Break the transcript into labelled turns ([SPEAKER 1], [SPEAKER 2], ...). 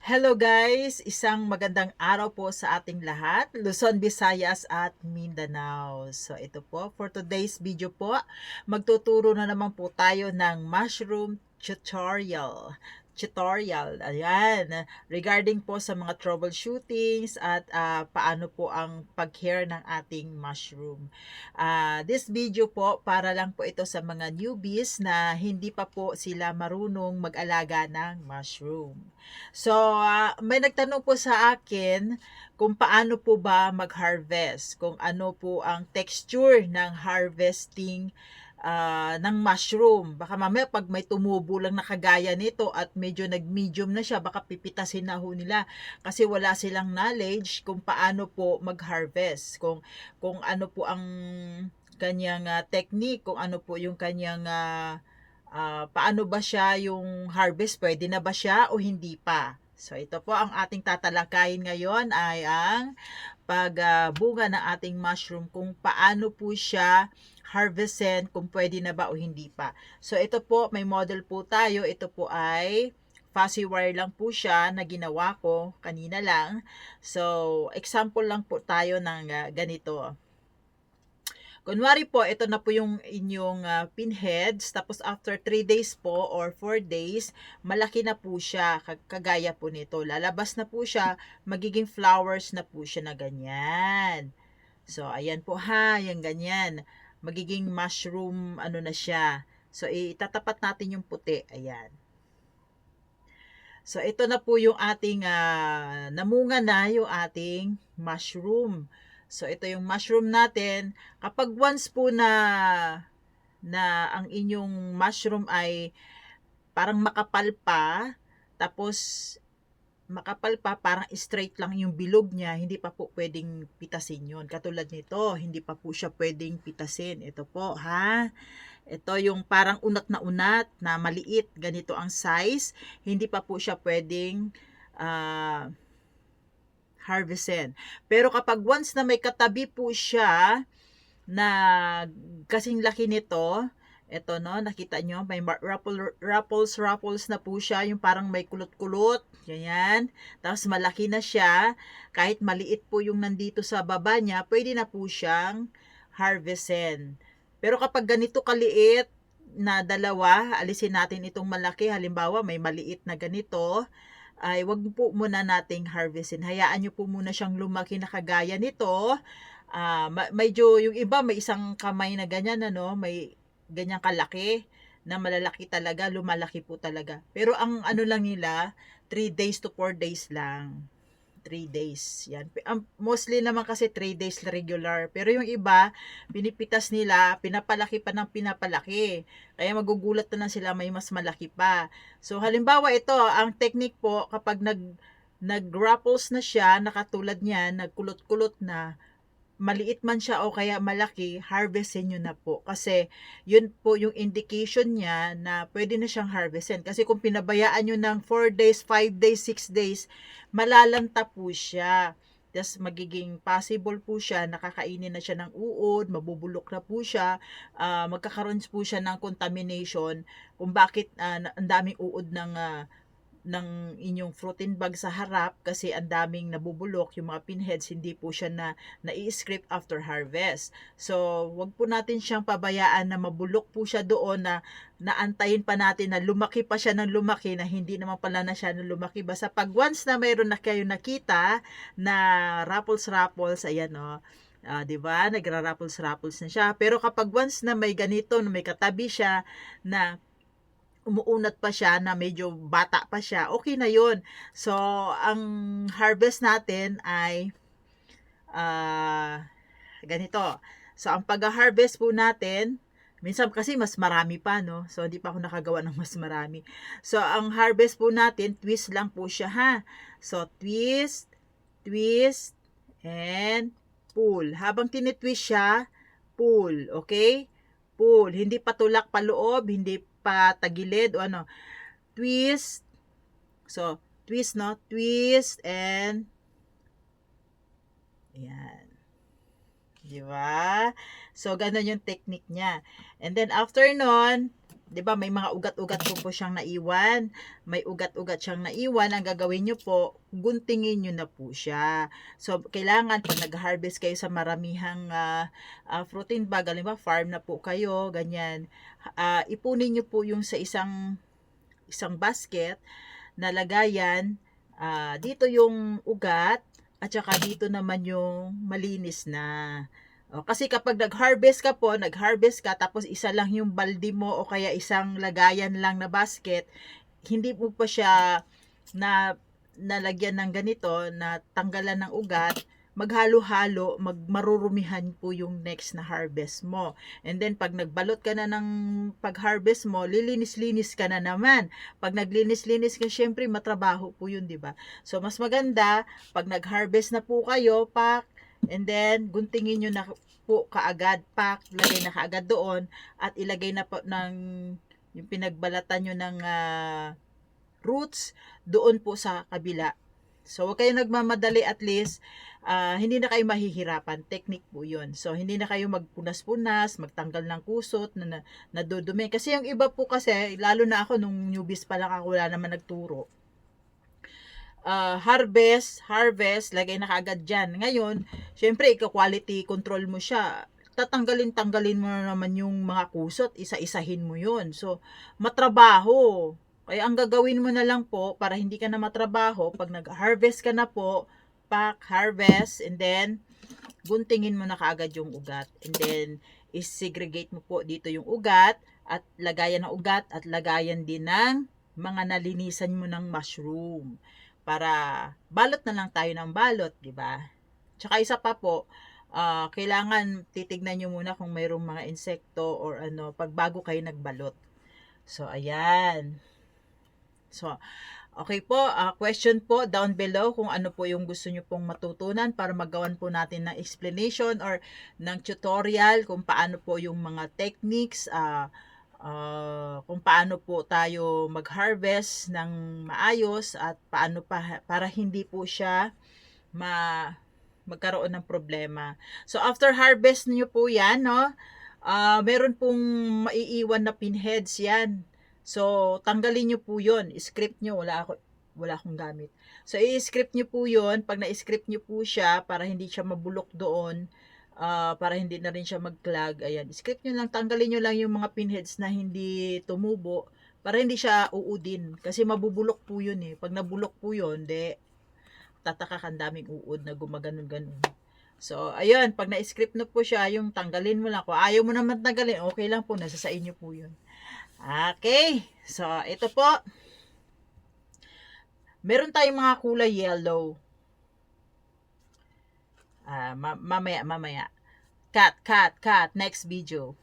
[SPEAKER 1] Hello guys! Isang magandang araw po sa ating lahat, Luzon, Visayas at Mindanao. So ito po, for today's video po, magtuturo na naman po tayo ng mushroom Ayan, regarding po sa mga troubleshootings at paano po ang pag-care ng ating mushroom. This video po, para lang po ito sa mga newbies na hindi pa po sila marunong mag-alaga ng mushroom. So, may nagtanong po sa akin kung paano po ba mag-harvest, kung ano po ang texture ng harvesting ng mushroom. Baka mamaya pag may tumubo lang na kagaya nito at medyo nag-medium na siya, baka pipitasin na ho nila kasi wala silang knowledge kung paano po mag-harvest, kung ano po ang kanyang technique, kung ano po yung kanyang paano ba siya yung harvest, pwede na ba siya o hindi pa. So ito po ang ating tatalakayin ngayon ay ang pagbunga ng ating mushroom, kung paano po siya harvestin, kung pwede na ba o hindi pa. So ito po, may model po tayo. Ito po ay fuzzy wire lang po siya na ginawa ko kanina lang. So example lang po tayo ng ganito. Kunwari po, ito na po yung inyong pinheads. Tapos after 3 days po or 4 days, malaki na po siya. Kagaya po nito. Lalabas na po siya. Magiging flowers na po siya na ganyan. So, ayan po ha. Yung ganyan. Magiging mushroom ano na siya. So, itatapat natin yung puti. Ayan. So, ito na po yung ating namunga na yung ating mushroom. So, ito yung mushroom natin. Kapag once po na ang inyong mushroom ay parang makapal pa, tapos makapal pa, parang straight lang yung bilog niya, hindi pa po pwedeng pitasin yun. Katulad nito, hindi pa po siya pwedeng pitasin. Ito po, ha? Ito yung parang unat na unat na maliit, ganito ang size. Hindi pa po siya pwedeng uh, harvestin. Pero kapag once na may katabi po siya na kasing laki nito, ito no, nakita nyo, may ruffles na po siya, yung parang may kulot-kulot, ganyan. Tapos malaki na siya, kahit maliit po yung nandito sa baba niya, pwede na po siyang harvestin. Pero kapag ganito kaliit na dalawa, alisin natin itong malaki, halimbawa may maliit na ganito, ay wag po muna nating harvestin. Hayaan nyo po muna siyang lumaki na kagaya nito. Medyo yung iba may isang kamay na ganyan, ano, may ganyan kalaki na malalaki talaga, lumalaki po talaga. Pero ang ano lang nila, 3 days to 4 days lang. 3 days. Yan. Mostly naman kasi 3 days regular. Pero yung iba, pinipitas nila, pinapalaki pa ng pinapalaki. Kaya magugulat na lang sila, may mas malaki pa. So, halimbawa ito, ang technique po, kapag nag-grapples na siya, nakatulad niyan, nagkulot-kulot na, maliit man siya o kaya malaki, harvestin nyo na po. Kasi, yun po yung indication niya na pwede na siyang harvestin. Kasi kung pinabayaan nyo ng 4 days, 5 days, 6 days, malalanta po siya. Tapos magiging possible po siya, nakakainin na siya ng uod, mabubulok na po siya, magkakaroon po siya ng contamination, kung bakit ang daming uod ng inyong fruiting bag sa harap kasi ang daming nabubulok, yung mga pinheads, hindi po siya na-i-script after harvest. So, wag po natin siyang pabayaan na mabulok po siya doon, na naantayin pa natin na lumaki pa siya ng lumaki, na hindi naman pala na siya ng lumaki. Basta pag once na mayroon na kayo nakita na raffles, ayan o, 'di ba? Nagra-raffles na siya. Pero kapag once na may ganito, na may katabi siya na umuunat pa siya, na medyo bata pa siya, okay na yun. So, ang harvest natin ay ganito. So, ang pag-harvest po natin, minsan kasi mas marami pa, no? So, hindi pa ako nakagawa ng mas marami. So, ang harvest po natin, twist lang po siya, ha? So, twist, twist, and pull. Habang tinitwist siya, pull, okay? Pull. Hindi patulak paloob, hindi pa tagilid o ano. Twist. So, twist, no? Twist and ayan. Di ba? So, ganun yung technique niya. And then, after nun, 'di ba may mga ugat-ugat po siyang naiwan. May ugat-ugat siyang naiwan, ang gagawin niyo po, guntingin niyo na po siya. So kailangan pag nag-harvest kayo sa maramihang fruiting bag, halimbawa farm na po kayo, ganyan. Ipunin niyo po yung sa isang basket na lagayan, dito yung ugat at saka dito naman yung malinis na. Kasi kapag nag-harvest ka tapos isa lang yung balde mo o kaya isang lagayan lang na basket, hindi mo pa siya na nalagyan ng ganito, na tanggalan ng ugat, maghalo-halo, marurumihan po yung next na harvest mo. And then pag nagbalot ka na ng pag-harvest mo, lilinis-linis ka na naman. Pag naglinis-linis ka, syempre matrabaho po yun, di ba? So mas maganda pag nag-harvest na po kayo, pack, and then guntingin nyo na po kaagad, pack, lagay na kaagad doon at ilagay na po ng yung pinagbalatan nyo ng roots doon po sa kabila. So, huwag kayo nagmamadali, at least, hindi na kayo mahihirapan. Technique po yun. So, hindi na kayo magpunas-punas, magtanggal ng kusot, na nadudumi. Kasi yung iba po kasi, lalo na ako nung newbies pa lang ako, wala naman nagturo. Harvest, lagay na kaagad dyan. Ngayon, syempre, ika-quality control mo siya. Tanggalin mo na naman yung mga kusot, isa-isahin mo yun. So, matrabaho. Kaya ang gagawin mo na lang po, para hindi ka na matrabaho, pag nag-harvest ka na po, pack, harvest, and then, guntingin mo na kaagad yung ugat. And then, is-segregate mo po dito yung ugat, at lagayan ng ugat, at lagayan din ng mga nalinisan mo ng mushroom. Para balot na lang tayo ng balot, di ba? Tsaka isa pa po, kailangan titignan nyo muna kung mayroong mga insekto or ano, pag bago kayo nagbalot. So, ayan. So, okay po, question po down below kung ano po yung gusto nyo pong matutunan para magawan po natin ng explanation or ng tutorial kung paano po yung mga techniques, kung paano po tayo mag-harvest ng maayos at paano para hindi po siya magkaroon ng problema. So, after harvest niyo po yan, no, meron pong maiiwan na pinheads yan. So, tanggalin nyo po yun. Script nyo. Wala akong gamit. So, i-script nyo po yun. Pag na-script nyo po siya, para hindi siya mabulok doon, para hindi na rin siya mag-clog. Ayan. Script nyo lang. Tanggalin nyo lang yung mga pinheads na hindi tumubo, para hindi siya uudin. Kasi mabubulok po yun eh. Pag nabulok po yun, tataka kang daming uod na gumaganon-ganon. So, ayun. Pag na-script na po siya, yung tanggalin mo lang. Kung ayaw mo naman tanggalin, okay lang po. Nasa sa inyo po yun. Okay. So, ito po. Meron tayong mga kulay yellow. Mamaya. Cut. Next video.